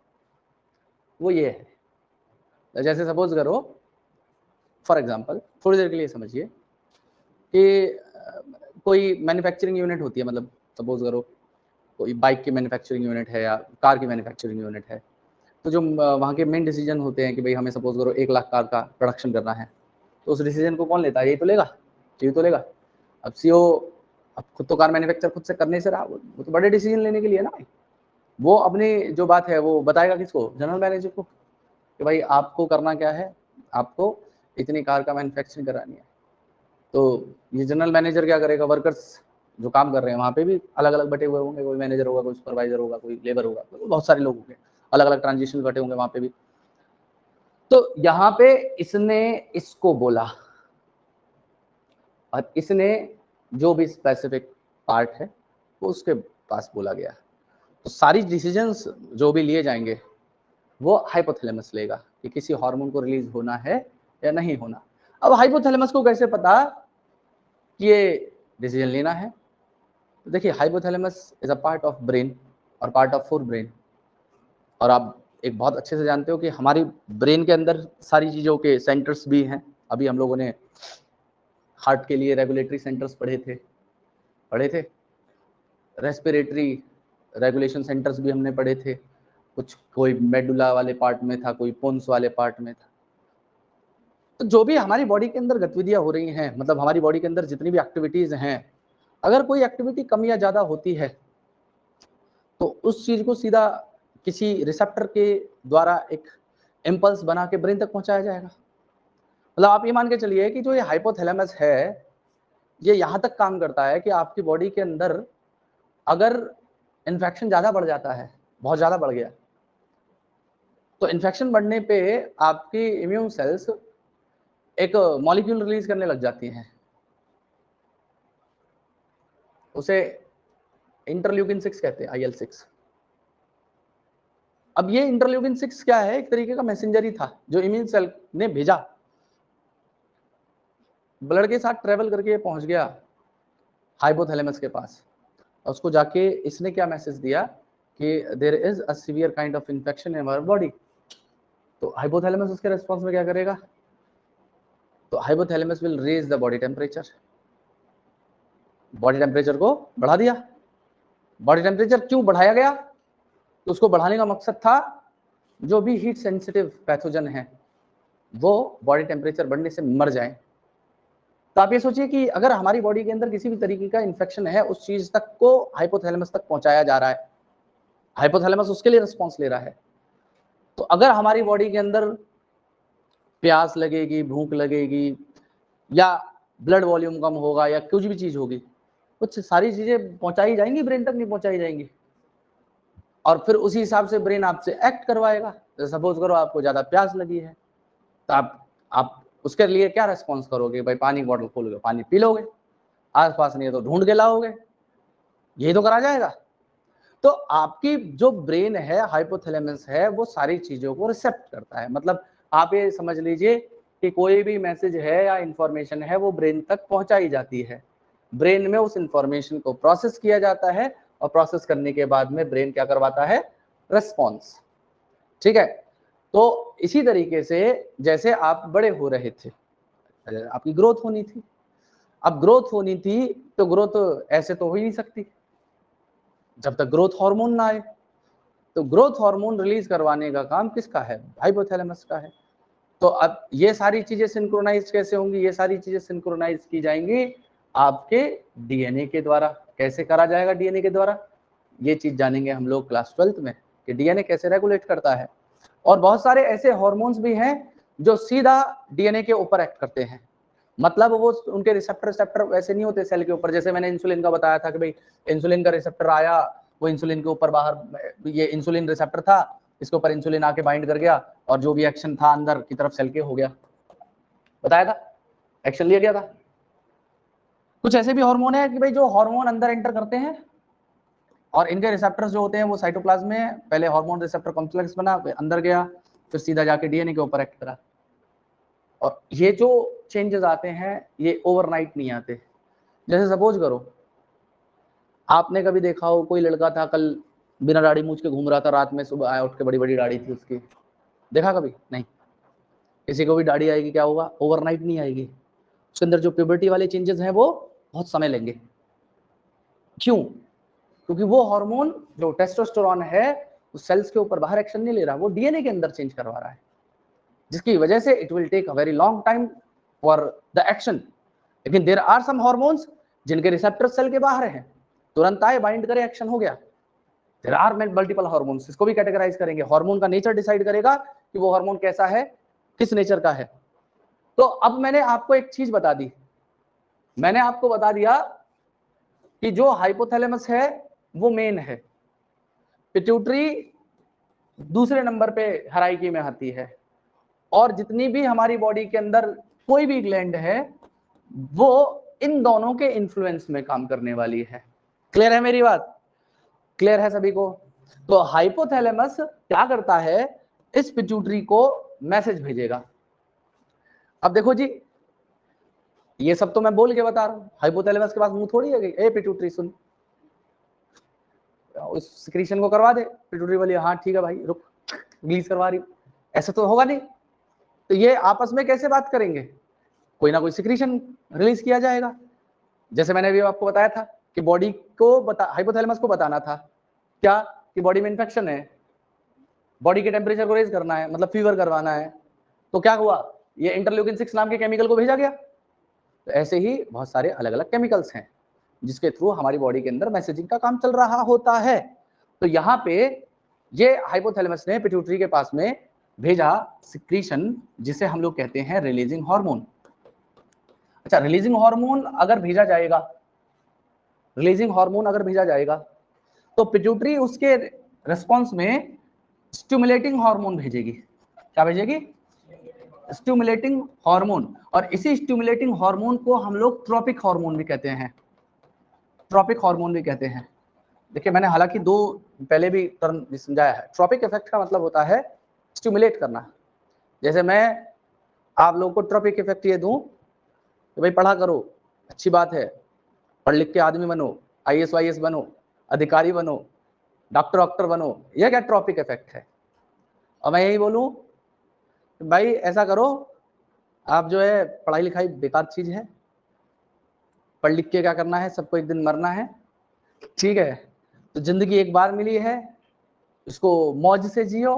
A: वो ये है। जैसे सपोज करो, फॉर एग्जांपल, थोड़ी देर के लिए समझिए कि कोई मैन्युफैक्चरिंग यूनिट होती है, मतलब सपोज करो कोई बाइक की मैन्युफैक्चरिंग यूनिट है या कार की मैन्युफैक्चरिंग यूनिट है। तो जो वहाँ के मेन डिसीजन होते हैं कि भाई हमें सपोज करो 1 लाख कार का प्रोडक्शन करना है, तो उस डिसीजन को कौन लेता है? यही तो लेगा, यही तो लेगा। अब सीईओ अब खुद तो कार मैन्युफैक्चर खुद से करने से रहा, वो तो बड़े डिसीजन लेने के लिए ना भाई, वो अपनी जो बात है वो बताएगा किसको? जनरल मैनेजर को, कि भाई आपको करना क्या है, आपको इतनी कार का मैन्युफैक्चरिंग करानी है। तो ये जनरल मैनेजर क्या करेगा? वर्कर्स जो काम कर रहे हैं वहाँ पे भी अलग अलग बटे हुए होंगे, कोई मैनेजर होगा, कोई सुपरवाइजर होगा, कोई लेबर होगा, तो बहुत सारे लोग होंगे, अलग अलग ट्रांजिशन बटे होंगे वहाँ पे भी। तो यहाँ पे इसने इसको बोला और इसने जो भी स्पेसिफिक पार्ट है वो उसके पास बोला गया। तो सारी डिसीजंस जो भी लिए जाएंगे वो हाइपोथैलेमस लेगा कि किसी हार्मोन को रिलीज होना है या नहीं होना। अब हाइपोथैलेमस को कैसे पता कि ये डिसीजन लेना है? तो देखिए, hypothalamus is a part of brain और पार्ट ऑफ फोर ब्रेन। और आप एक बहुत अच्छे से जानते हो कि हमारी ब्रेन के अंदर सारी चीज़ों के सेंटर्स भी हैं। अभी हम लोगों ने हार्ट के लिए रेगुलेटरी सेंटर्स पढ़े थे, रेस्पिरेटरी रेगुलेशन सेंटर्स भी हमने पढ़े थे, कुछ कोई मेडुला वाले पार्ट में था, कोई पोन्स वाले पार्ट में था। तो जो भी हमारी बॉडी के अंदर गतिविधियां हो रही हैं, मतलब हमारी बॉडी के अंदर जितनी भी एक्टिविटीज हैं, अगर कोई एक्टिविटी कम या ज़्यादा होती है तो उस चीज़ को सीधा किसी रिसेप्टर के द्वारा एक इम्पल्स बना के ब्रेन तक पहुंचाया जाएगा। मतलब आप ये मान के चलिए कि जो ये हाइपोथैलेमस है, ये यहाँ तक काम करता है कि आपकी बॉडी के अंदर अगर इन्फेक्शन ज़्यादा बढ़ जाता है, बहुत ज़्यादा बढ़ गया, तो इन्फेक्शन बढ़ने पे आपकी इम्यून सेल्स एक मॉलिक्यूल रिलीज करने लग जाती हैं, उसे इंटरल्यूकिन 6 कहते हैं, IL-6। अब ये इंटरल्यूकिन 6 क्या है? एक तरीके का मैसेंजर ही था जो इम्यून सेल ने भेजा, ब्लड के साथ ट्रेवल करके पहुंच गया हाइपोथैलेमस के पास। और उसको जाके इसने क्या मैसेज दिया कि there is a severe kind of infection in our body. तो हाइपोथैलेमस उसके रिस्पॉन्स में क्या करेगा? तो hypothalamus will raise the body temperature, body temperature को बढ़ा दिया। बॉडी टेम्परेचर क्यों बढ़ाया गया? तो उसको बढ़ाने का मकसद था जो भी हीट सेंसिटिव पैथोजन है वो बॉडी टेम्परेचर बढ़ने से मर जाए। तो आप ये सोचिए कि अगर हमारी बॉडी के अंदर किसी भी तरीके का इन्फेक्शन है, उस चीज तक को हाइपोथैलेमस तक पहुंचाया जा रहा है, हाइपोथैलेमस उसके लिए रिस्पॉन्स ले रहा है। तो अगर हमारी बॉडी के अंदर प्यास लगेगी, भूख लगेगी, या ब्लड वॉल्यूम कम होगा, या कुछ भी चीज होगी, कुछ सारी चीजें पहुंचाई जाएंगी, ब्रेन तक नहीं पहुंचाई जाएंगी, और फिर उसी हिसाब से ब्रेन आपसे एक्ट करवाएगा। जैसे सपोज करो आपको ज्यादा प्यास लगी है, तो आप उसके लिए क्या रेस्पॉन्स करोगे? भाई पानी बॉटल खोलोगे, पानी पी लोगे, आसपास नहीं है तो ढूंढ के लाओगे, यही तो करा जाएगा। तो आपकी जो ब्रेन है, हाइपोथैलेमस है, वो सारी चीजों को रिसेप्ट करता है। मतलब आप ये समझ लीजिए कि कोई भी मैसेज है या इंफॉर्मेशन है वो ब्रेन तक पहुंचाई जाती है, ब्रेन में उस इंफॉर्मेशन को प्रोसेस किया जाता है और प्रोसेस करने के बाद में ब्रेन क्या करवाता है, रिस्पॉन्स। ठीक है, तो इसी तरीके से जैसे आप बड़े हो रहे थे, आपकी ग्रोथ होनी थी, अब ग्रोथ होनी थी तो ग्रोथ ऐसे तो हो ही नहीं सकती जब तक ग्रोथ हार्मोन ना आए। तो ग्रोथ हार्मोन रिलीज करवाने का काम किसका है, हाइपोथैलेमस का है। तो अब ये सारी चीजें सिंक्रोनाइज कैसे होंगी, ये सारी चीजें सिंक्रोनाइज की जाएंगी आपके डीएनए के द्वारा। कैसे करा जाएगा डीएनए के द्वारा, ये चीज जानेंगे हम लोग क्लास 12th में कि डीएनए कैसे रेगुलेट करता है। और बहुत सारे ऐसे हार्मोन्स भी हैं जो सीधा डीएनए के ऊपर एक्ट करते हैं, मतलब वो उनके रिसेप्टर वैसे नहीं होते सेल के ऊपर। जैसे मैंने इंसुलिन का बताया था कि भाई इंसुलिन का रिसेप्टर आया, वो इंसुलिन के ऊपर बाहर, ये इंसुलिन रिसेप्टर था, इसके ऊपर इंसुलिन आके बाइंड कर गया और जो भी एक्शन था अंदर की तरफ सेल के हो गया, बताया था, एक्शन लिया गया था। कुछ ऐसे भी हार्मोन है कि भाई जो हार्मोन अंदर एंटर करते हैं और इनके रिसेप्टर्स जो होते हैं वो साइटोप्लाज्म में पहले हार्मोन रिसेप्टर कॉम्प्लेक्स बना, फिर अंदर गया, फिर सीधा जाके डीएनए के ऊपर एक्ट करा। और ये जो चेंजेस आते हैं ये ओवरनाइट नहीं आते। जैसे सपोज करो आपने कभी देखा हो कोई लड़का था कल बिना दाढ़ी मूछ के घूम रहा था, रात में सुबह आया उठ के बड़ी बड़ी दाढ़ी थी उसकी, देखा कभी नहीं? किसी को भी दाढ़ी आएगी क्या होगा, ओवरनाइट नहीं आएगी, उसके अंदर जो प्यूबर्टी वाले चेंजेस हैं वो बहुत समय लेंगे। क्यों? क्योंकि वो हार्मोन जो टेस्टोस्टेरोन है उस सेल्स के ऊपर बाहर एक्शन नहीं ले रहा, वो डीएनए के अंदर चेंज करवा रहा है, जिसकी वजह से it will take a very long time for the action. लेकिन देयर आर सम हार्मोन्स जिनके रिसेप्टर सेल के बाहर हैं, तुरंत आए बाइंड करे एक्शन हो गया। देयर आर मल्टीपल हार्मोन्स, इसको भी कैटेगराइज करेंगे। हार्मोन का नेचर डिसाइड करेगा कि वो हार्मोन कैसा है, किस नेचर का है। तो अब मैंने आपको एक चीज बता दी, मैंने आपको बता दिया कि जो हाइपोथैलेमस है वो मेन है, पिट्यूटरी दूसरे नंबर पे हायरार्की में आती है, और जितनी भी हमारी बॉडी के अंदर कोई भी ग्लैंड है वो इन दोनों के इन्फ्लुएंस में काम करने वाली है। क्लियर है मेरी बात? क्लियर है सभी को? तो हाइपोथैलेमस क्या करता है, इस पिट्यूटरी को मैसेज भेजेगा। अब देखो जी, ये सब तो मैं बोल के बता रहा हूं, हाइपोथैलेमस के पास मुंह थोड़ी है कि ए पिट्यूटरी सुन, उस सिक्रीशन को करवा दे। पिट्यूटरी वाली हाँ ठीक है भाई रुक, रिलीज करवा रही, ऐसा तो होगा नहीं। तो ये आपस में कैसे बात करेंगे, कोई ना कोई सिक्रीशन रिलीज किया जाएगा। जैसे मैंने अभी आपको बताया था कि बॉडी को हाइपोथैलेमस को बताना था क्या, कि बॉडी में इन्फेक्शन है, बॉडी के टेम्परेचर को रेज करना है, मतलब फीवर करवाना है। तो क्या हुआ, ये इंटरल्यूकिन 6 नाम के केमिकल को भेजा गया। तो ऐसे ही बहुत सारे अलग अलग केमिकल्स हैं जिसके थ्रू हमारी बॉडी के अंदर मैसेजिंग का काम चल रहा होता है। तो यहाँ पे ये हाइपोथैलेमस ने पिट्यूटरी के पास में भेजा सिक्रीशन, जिसे हम लोग कहते हैं रिलीजिंग हार्मोन। अच्छा, रिलीजिंग हार्मोन अगर भेजा जाएगा, रिलीजिंग हार्मोन अगर भेजा जाएगा तो पिट्यूटरी उसके रिस्पॉन्स में स्टिमुलेटिंग हार्मोन भेजेगी। क्या भेजेगी? Stimulating hormone. और इसी स्टिमुलेटिंग हार्मोन को हम लोग ट्रॉपिक हार्मोन भी कहते हैं, ट्रॉपिक हार्मोन भी कहते हैं। देखिए मैंने हालांकि दो पहले भी टर्म समझाया है। ट्रॉपिक इफेक्ट का मतलब होता है स्टिमुलेट करना। जैसे मैं आप लोगों को ट्रॉपिक इफेक्ट ये दूं कि भाई पढ़ा करो, अच्छी बात है, पढ़ लिख के आदमी बनो, आईएएस वाईएएस बनो, अधिकारी बनो, डॉक्टर बनो, यह क्या ट्रॉपिक इफेक्ट है। और मैं यही बोलूं भाई ऐसा करो, आप जो है पढ़ाई लिखाई बेकार चीज है, पढ़ लिख के क्या करना है, सबको एक दिन मरना है, ठीक है? तो जिंदगी एक बार मिली है, इसको मौज से जियो,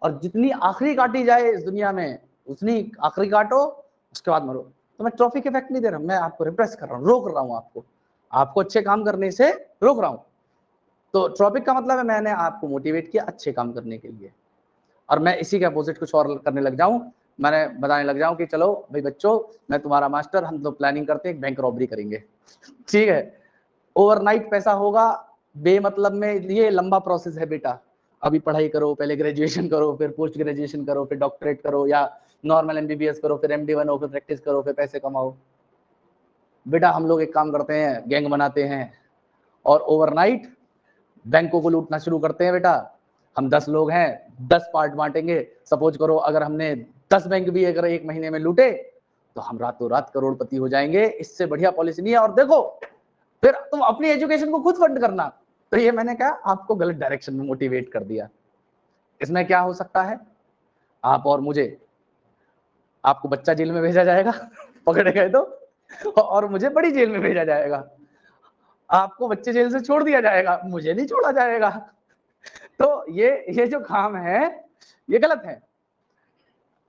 A: और जितनी आखिरी काटी जाए इस दुनिया में उतनी आखिरी काटो, उसके बाद मरो। तो मैं ट्रॉफिक इफेक्ट नहीं दे रहा, मैं आपको रिप्रेस कर रहा हूँ, रोक रहा हूँ, आपको अच्छे काम करने से रोक रहा हूँ। तो ट्रॉपिक का मतलब है मैंने आपको मोटिवेट किया अच्छे काम करने के लिए, और मैं इसी के अपोजिट कुछ और करने लग जाऊं, मैंने बताने लग जाऊं कि चलो भाई बच्चों, मैं तुम्हारा मास्टर, हम तो प्लानिंग करते हैं, एक बैंक रॉबरी करेंगे, ठीक है? ओवरनाइट पैसा होगा बेमतलब में, ये लंबा प्रोसेस है बेटा। अभी पढ़ाई करो, पहले ग्रेजुएशन करो, फिर पोस्ट ग्रेजुएशन करो, फिर डॉक्टरेट करो, या नॉर्मल एमबीबीएस करो, फिर एमडी बनो, फिर प्रैक्टिस करो, फिर पैसे कमाओ। बेटा हम लोग एक काम करते हैं, गैंग बनाते हैं, और ओवरनाइट बैंकों को लूटना शुरू करते हैं बेटा। हम 10 लोग हैं, 10 पार्ट बांटेंगे। सपोज करो अगर हमने 10 बैंक भी अगर एक महीने में लूटे तो हम रातों रात करोड़पति हो जाएंगे। इससे बढ़िया पॉलिसी नहीं है। और देखो फिर तुम अपनी एजुकेशन को खुद फंड करना। तो ये मैंने कहा आपको गलत डायरेक्शन में मोटिवेट कर दिया। इसमें क्या हो सकता है, आप और मुझे, आपको बच्चा जेल में भेजा जाएगा पकड़े गए तो, और मुझे बड़ी जेल में भेजा जाएगा। आपको बच्चे जेल से छोड़ दिया जाएगा, मुझे नहीं छोड़ा जाएगा। तो ये जो काम है ये गलत है।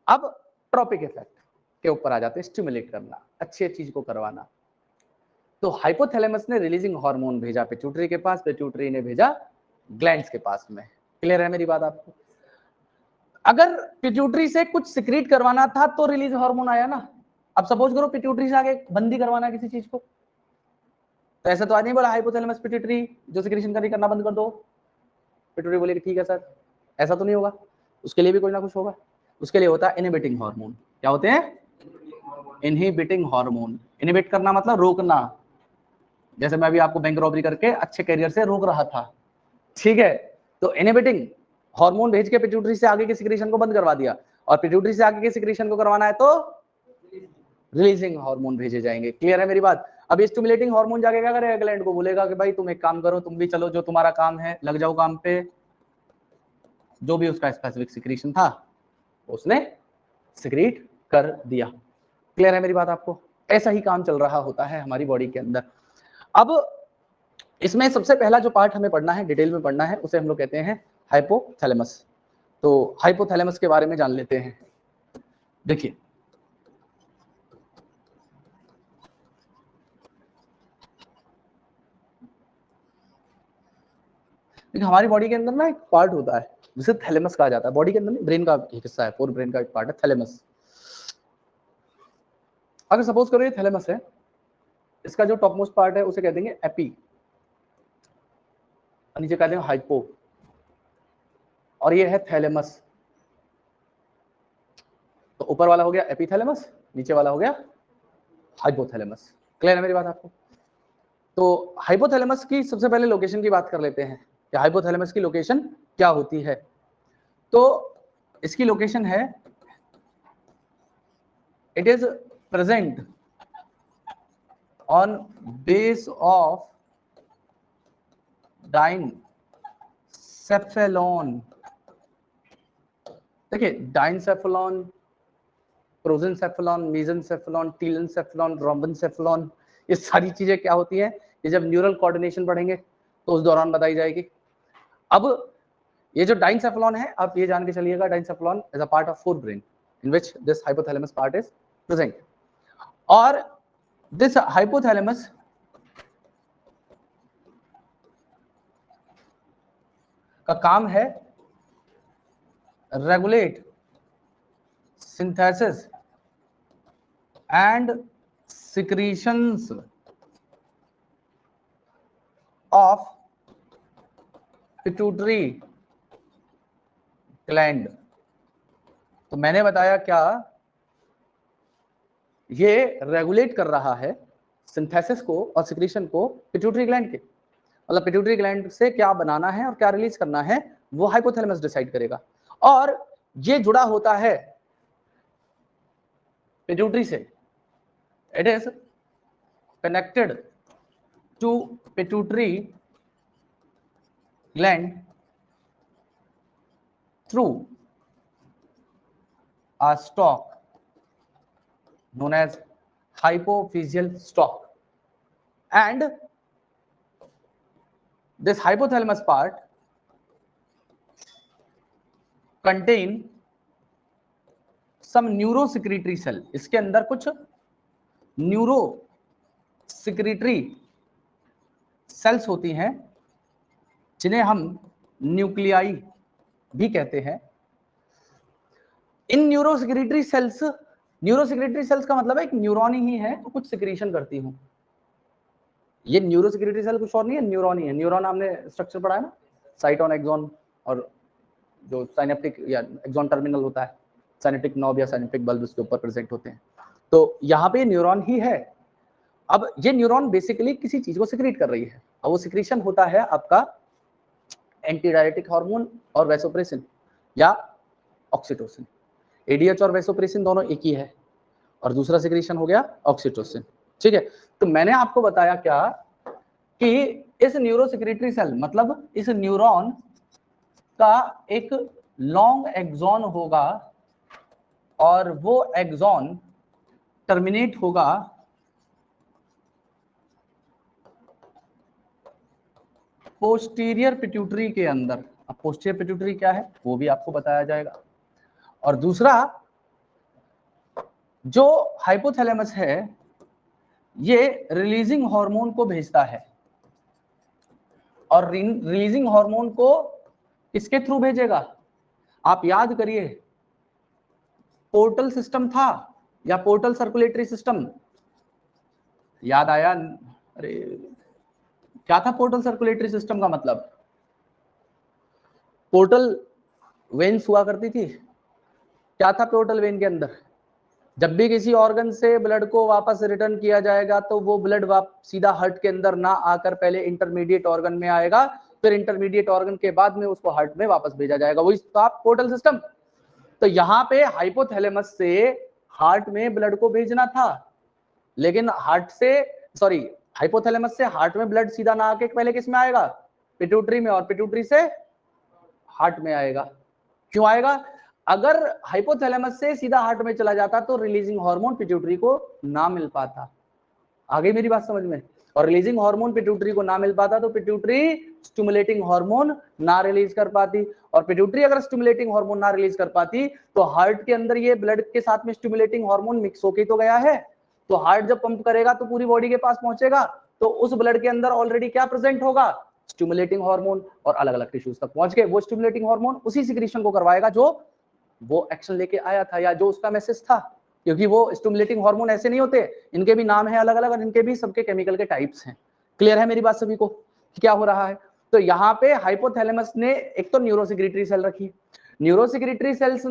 A: अब ट्रॉपिक इफेक्ट के ऊपर आ जाते हैं, स्टिमुलेट करना, अच्छी चीज को करवाना। तो हाइपोथैलेमस ने रिलीजिंग हार्मोन भेजा पिट्यूटरी के पास, पिट्यूटरी ने भेजा ग्लैंड्स के पास में। क्लियर है मेरी बात आपको? अगर पिट्यूटरी से कुछ सिक्रीट करवाना था तो रिलीज हार्मोन आया ना। अब सपोज करो पिट्यूटरी से आगे बंदी करवाना किसी चीज को, तो ऐसा तो आज नहीं बोला हाइपोथैलेमस पिट्यूटरी जो सिक्रीशन करना बंद कर दो, पिट्यूटरी बोलेगी ठीक है सर। ऐसा तो नहीं होगा, उसके लिए भी कोई ना कुछ होगा। उसके लिए होता है इनहिबिटिंग हार्मोन। क्या होते हैं? Inhibiting hormone. इनहिबिट करना मतलब रोकना। जैसे मैं अभी आपको बैंक रॉबरी करके अच्छे कैरियर से रोक रहा था, ठीक है, तो इनहिबिटिंग हार्मोन भेज के पिट्यूटरी से आगे के सिक्रीशन को बंद करवा दिया। और पिट्यूटरी से आगे के सिक्रीशन को करवाना है तो रिलीजिंग हार्मोन भेजे जाएंगे। क्लियर है मेरी बात? अब स्टिमुलेटिंग हार्मोन जाके क्या करेगा? ग्लैंड को बोलेगा कि भाई तुम एक काम करो, तुम भी चलो, जो तुम्हारा काम है लग जाओ काम पे। जो भी उसका स्पेसिफिक सिक्रीशन था उसने सिक्रीट कर दिया। क्लियर है मेरी बात आपको? ऐसा ही काम चल रहा होता है हमारी बॉडी के अंदर। अब इसमें सबसे पहला जो पार्ट हमें पढ़ना है, डिटेल में पढ़ना है, उसे हम लोग कहते हैं हाइपोथैलेमस। तो हाइपोथैलेमस के बारे में जान लेते हैं। देखिए हमारी बॉडी के अंदर ना एक पार्ट होता है जिसे थैलेमस कहा जाता है। बॉडी के अंदर ब्रेन का एक हिस्सा है, फोर ब्रेन का एक पार्ट है थैलेमस। अगर सपोज करो ये थैलेमस है, इसका जो टॉप मोस्ट पार्ट है उसे कह देंगे एपी, नीचे कह देंगे हाइपो, और ये है थैलेमस। तो ऊपर वाला हो गया एपीथैलेमस, नीचे वाला हो गया हाइपोथैलेमस। क्लियर है मेरी बात आपको? तो हाइपोथैलेमस की सबसे पहले लोकेशन की बात कर लेते हैं कि हाइपोथैलेमस की लोकेशन क्या होती है। तो इसकी लोकेशन है, it is present on base of diencephalon. देखिए डाइनसेफेलॉन, प्रोजेंसेफेलॉन, मेसेंसेफेलॉन, टीलेंसेफेलॉन, रोम्बेनसेफेलॉन, ये सारी चीजें क्या होती हैं, ये जब न्यूरल कोऑर्डिनेशन पढ़ेंगे तो उस दौरान बताई जाएगी। अब ये जो डाइनसेफेलॉन है, आप ये जान के चलिएगा, diencephalon is a part of fore brain in which this hypothalamus part is present. और दिस हाइपोथैलेमस का काम है regulate synthesis and secretions of pituitary gland. तो मैंने बताया क्या, ये रेगुलेट कर रहा है सिंथेसिस को और सिक्रीशन को पिट्यूटरी ग्लैंड के। मतलब पिट्यूटरी ग्लैंड से क्या बनाना है और क्या रिलीज करना है वो हाइपोथैलेमस डिसाइड करेगा। और ये जुड़ा होता है पिट्यूटरी से, it is connected to pituitary gland through a stalk known as hypophyseal stalk, and this hypothalamus part contain some neurosecretory cell। इसके अंदर कुछ न्यूरोसिक्रीटरी सेल्स होती हैं जिन्हें हम न्यूक्लियाई भी कहते हैं। इन न्यूरोसिक्रीटरी सेल्स का मतलब है एक न्यूरॉन ही है तो कुछ सिक्रीशन करती हूं। ये न्यूरोसिक्रीटरी सेल कुछ और नहीं है, न्यूरॉन ही है। न्यूरॉन हमने स्ट्रक्चर पढ़ा है ना, साइटोन, एक्सॉन, और जो साइनेप्टिक या एक्सॉन टर्मिनल होता है, साइनेप्टिक नॉब या साइनेप्टिक बल्ब उसके ऊपर प्रेजेंट होते हैं। तो यहाँ पे न्यूरॉन ही है। अब ये न्यूरॉन बेसिकली किसी चीज को सिक्रीट कर रही है और वो सिक्रीशन होता है आपका एंटी डायरेटिक हार्मोन और वैसोप्रेसिन या ऑक्सीटोसिन। एडीएच और वैसोप्रेसिन दोनों एक ही है और दूसरा सिक्रीशन हो गया ऑक्सीटोसिन। ठीक है, तो मैंने आपको बताया क्या कि इस न्यूरोसेक्रेटरी सेल मतलब इस न्यूरॉन का एक लॉन्ग एक्सॉन होगा और वो एक्सॉन टर्मिनेट होगा पोस्टीरियर पिट्यूटरी के अंदर। अब पोस्टीरियर पिट्यूटरी क्या है वो भी आपको बताया जाएगा। और दूसरा जो हाइपोथैलेमस है ये रिलीजिंग हार्मोन को भेजता है और रिलीजिंग हार्मोन को किसके थ्रू भेजेगा? आप याद करिए, पोर्टल सिस्टम था या पोर्टल सर्कुलेटरी सिस्टम? याद आया? अरे क्या था पोर्टल सर्कुलेटरी सिस्टम का मतलब? पोर्टल वेन्स हुआ करती थी। क्या था पोर्टल वेन के अंदर? जब भी किसी ऑर्गन से ब्लड को वापस रिटर्न किया जाएगा तो वो ब्लड सीधा हार्ट के अंदर ना आकर पहले इंटरमीडिएट ऑर्गन में आएगा, फिर इंटरमीडिएट ऑर्गन के बाद में उसको हार्ट में वापस भेजा जाएगा। वही था पोर्टल सिस्टम। तो यहाँ पे हाइपोथैलेमस से हार्ट में ब्लड को भेजना था, लेकिन हाइपोथैलेमस से हार्ट में ब्लड सीधा ना आके पहले किस में आएगा? पिट्यूटरी में, और पिट्यूटरी से हार्ट में आएगा। क्यों आएगा? अगर हाइपोथैलेमस से सीधा हार्ट में चला जाता तो रिलीजिंग हार्मोन पिट्यूटरी को ना मिल पाता। आ गई मेरी बात समझ में? और रिलीजिंग हार्मोन पिट्यूटरी को ना मिल पाता तो पिट्यूटरी स्टिमुलेटिंग हार्मोन ना रिलीज कर पाती, और पिट्यूटरी अगर स्टिमुलेटिंग हार्मोन ना रिलीज कर पाती तो हार्ट के अंदर ये ब्लड के साथ में स्टिमुलेटिंग हार्मोन मिक्स होके तो गया है, तो हार्ट जब पंप करेगा तो पूरी बॉडी के पास पहुंचेगा, तो उस ब्लड के अंदर ऑलरेडी क्या प्रेजेंट होगा? स्टिमुलेटिंग हार्मोन, और अलग अलग टिश्यूज तक पहुंच के वो स्टिमुलेटिंग हार्मोन उसी सिक्रीशन को करवाएगा जो वो एक्शन लेके आया था या जो उसका मैसेज था। क्योंकि वो स्टिमुलेटिंग हार्मोन ऐसे नहीं होते, इनके भी नाम है अलग अलग और इनके भी सबके केमिकल के टाइप्स हैं। क्लियर है मेरी बात सभी को क्या हो रहा है? तो यहाँ पे हाइपोथैलेमस ने एक तो न्यूरोसेक्रेटरी सेल रखी। न्यूरोसेक्रेटरी सेल्स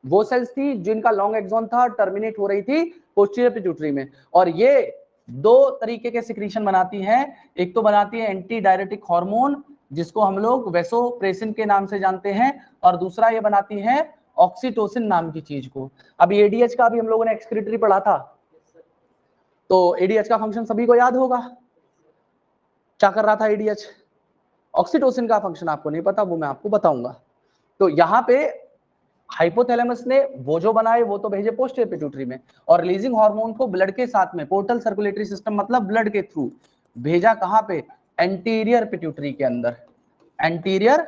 A: वो सेल्स थी जिनका लॉन्ग एक्सॉन था, टर्मिनेट हो रही थी पोस्टीरियर पिट्यूटरी में, और ये दो तरीके के सिक्रीशन बनाती हैं। एक तो बनाती है एंटी डायरेटिक हार्मोन जिसको हम लोग वैसोप्रेसिन के नाम से जानते हैं, और दूसरा ये बनाती है ऑक्सीटोसिन नाम की चीज को। अब एडीएच का भी हम लोगों ने एक्सक्रीटरी पढ़ा था, तो एडीएच का फंक्शन सभी को याद होगा। क्या कर रहा था एडीएच? ऑक्सीटोसिन का फंक्शन आपको नहीं पता, वो मैं आपको बताऊंगा। तो यहाँ पे हाइपोथैलेमस ने वो जो बनाए वो तो भेजे पोस्टीरियर पिट्यूटरी में, और रिलीजिंग हार्मोन को ब्लड के साथ में पोर्टल सर्कुलेटरी सिस्टम मतलब ब्लड के थ्रू भेजा कहां पे? एंटीरियर पिट्यूटरी के अंदर, एंटीरियर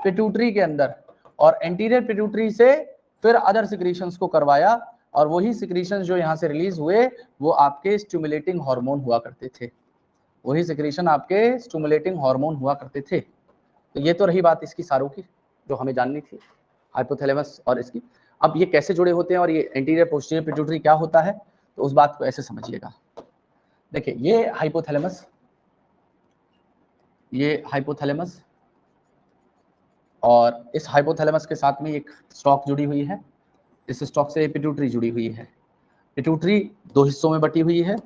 A: पिट्यूटरी के अंदर, और एंटीरियर पिट्यूटरी से फिर अदर सिक्रीशंस को करवाया, और वही सिक्रीशंस जो यहाँ से रिलीज हुए वो आपके स्टिमुलेटिंग हार्मोन हुआ करते थे। वही सिक्रीशन आपके स्टिमुलेटिंग हार्मोन हुआ करते थे। तो ये तो रही बात इसकी सारों की जो हमें जाननी थी, हाइपोथैलेमस और इसकी। अब ये कैसे जुड़े होते हैं और ये एंटीरियर पोस्टीरियर पिट्यूटरी क्या होता है, तो उस बात को ऐसे समझिएगा। देखिए ये हाइपोथैलेमस और इस हाइपोथैलेमस के साथ में एक स्टॉक जुड़ी हुई है, इस स्टॉक से पिट्यूटरी जुड़ी हुई है। पिट्यूटरी दो हिस्सों में बटी हुई है।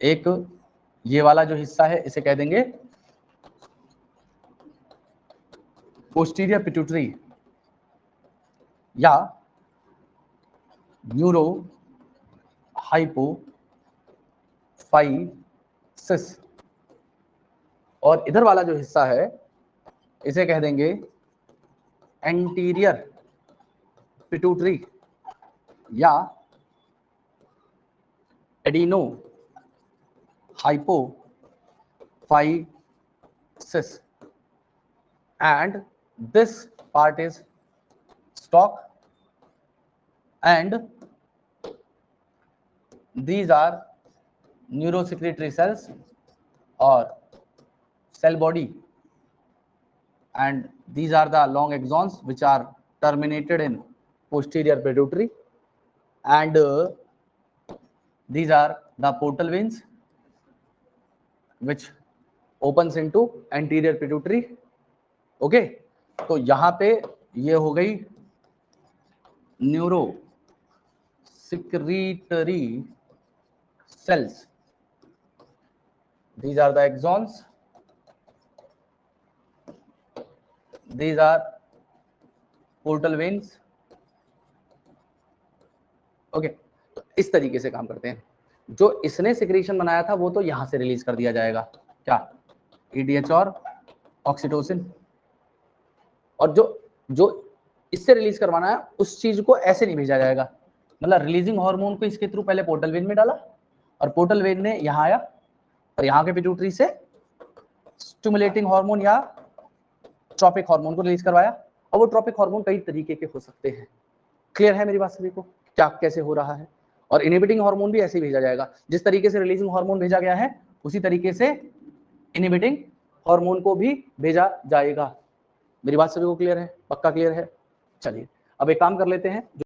A: एक ये वाला जो हिस्सा है इसे कह देंगे पोस्टीरियर पिट्यूटरी या न्यूरो हाइपोफाइसिस, और इधर वाला जो हिस्सा है इसे कह देंगे एंटीरियर पिट्यूटरी या adeno hypophysis, and this part is stalk, and these are neurosecretory cells or cell body, and these are the long axons which are terminated in posterior pituitary, and these are the portal veins which opens into anterior pituitary. Okay तो यहाँ पे ये हो गई neuro secretory cells. These are the axons these are portal veins. Okay, तो इस तरीके से काम करते हैं। जो इसने सिक्रीशन बनाया था वो तो यहां से रिलीज कर दिया जाएगा, क्या, EDH और ऑक्सीटोसिन, और जो जो इससे रिलीज करवाना है उस चीज को ऐसे नहीं भेजा जाएगा। मतलब रिलीजिंग हार्मोन को इसके थ्रू पहले पोर्टल वेन में डाला और पोर्टल वेन ने यहाँ आया और यहाँ के पिट्यूटरी से स्टिमुलेटिंग हार्मोन या ट्रॉपिक हार्मोन को रिलीज करवाया। और वो ट्रॉपिक हार्मोन कई तरीके के हो सकते हैं। क्लियर है मेरी बात सभी को, क्या कैसे हो रहा है? और इनहिबिटिंग हार्मोन भी ऐसे ही भेजा जाएगा, जिस तरीके से रिलीजिंग हार्मोन भेजा गया है उसी तरीके से इनहिबिटिंग हार्मोन को भी भेजा जाएगा। मेरी बात सभी को क्लियर है? पक्का क्लियर है? चलिए अब एक काम कर लेते हैं।